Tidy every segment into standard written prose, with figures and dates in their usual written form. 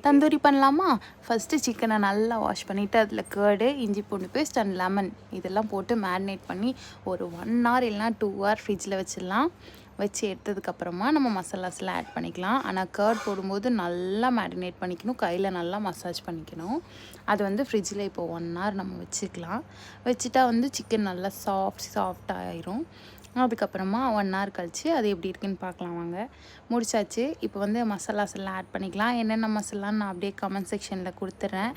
தந்தூரி பண்ணலாமா? ஃபஸ்ட்டு சிக்கனை நல்லா வாஷ் பண்ணிவிட்டு அதில் கர்டு, இஞ்சி பூண்டு பேஸ்ட் அண்ட் லெமன் இதெல்லாம் போட்டு மேரினேட் பண்ணி ஒரு 1 hour இல்லைனா 2 hour ஃப்ரிட்ஜில் வச்சிடலாம். வச்சு எடுத்ததுக்கப்புறமா நம்ம மசாலாஸ்லாம் ஆட் பண்ணிக்கலாம். ஆனால் கர்ட் போடும்போது நல்லா மேரினேட் பண்ணிக்கணும், கையில் நல்லா மசாஜ் பண்ணிக்கணும். அது வந்து ஃப்ரிட்ஜில் இப்போது 1 hour நம்ம வச்சுக்கலாம். வச்சுட்டா வந்து சிக்கன் நல்லா சாஃப்டாக ஆயிரும். அதுக்கப்புறமா 1 hour கழித்து அது எப்படி இருக்குன்னு பார்க்கலாம் வாங்க. முடிச்சாச்சு. இப்போ வந்து மசாலாஸ் எல்லாம் ஆட் பண்ணிக்கலாம். என்னென்ன மசாலான்னு நான் அப்படியே கமெண்ட் செக்ஷனில் கொடுத்துட்றேன்.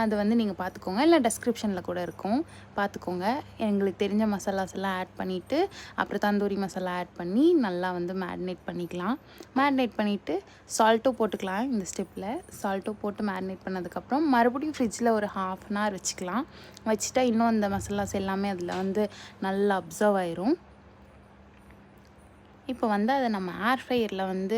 அது வந்து நீங்கள் பார்த்துக்கோங்க, இல்லை டெஸ்கிரிப்ஷனில் கூட இருக்கும், பார்த்துக்கோங்க. எங்களுக்கு தெரிஞ்ச மசாலாஸ் எல்லாம் ஆட் பண்ணிவிட்டு அப்புறம் தந்தூரி மசாலா ஆட் பண்ணி நல்லா வந்து மேரினேட் பண்ணிக்கலாம். மேரினேட் பண்ணிவிட்டு சால்ட்டும் போட்டுக்கலாம். இந்த ஸ்டெப்பில் சால்ட்டும் போட்டு மேரினேட் பண்ணதுக்கப்புறம் மறுபடியும் ஃப்ரிட்ஜில் ஒரு 1/2 hour வச்சுக்கலாம். வச்சுட்டா இன்னும் அந்த மசாலாஸ் எல்லாமே அதில் வந்து நல்லா அப்சர்வ் ஆயிரும். இப்போ வந்து அதை நம்ம ஏர் ஃப்ரையரில் வந்து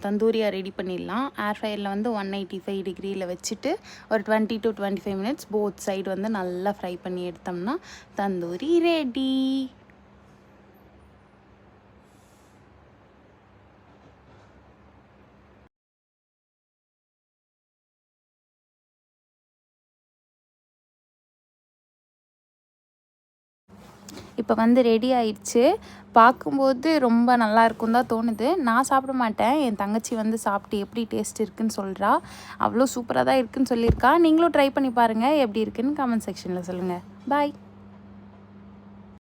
தந்தூரியாக ரெடி பண்ணிடலாம். ஏர் ஃப்ரையரில் வந்து 185 degreeல வச்சுட்டு ஒரு 20 to 25 minutes போத் சைடு வந்து நல்லா ஃப்ரை பண்ணி எடுத்தோம்னா தந்தூரி ரெடி. இப்போ வந்து ரெடி ஆயிடுச்சு. பார்க்கும்போது ரொம்ப நல்லா இருக்கும் தான் தோணுது. நான் சாப்பிட மாட்டேன், என் தங்கச்சி வந்து சாப்பிட்டு எப்படி டேஸ்ட் இருக்குன்னு சொல்கிறா. அவ்வளோ சூப்பராக தான் இருக்குன்னு சொல்லியிருக்கா. நீங்களும் ட்ரை பண்ணி பாருங்கள், எப்படி இருக்குன்னு கமெண்ட் செக்ஷனில் சொல்லுங்கள். பாய்.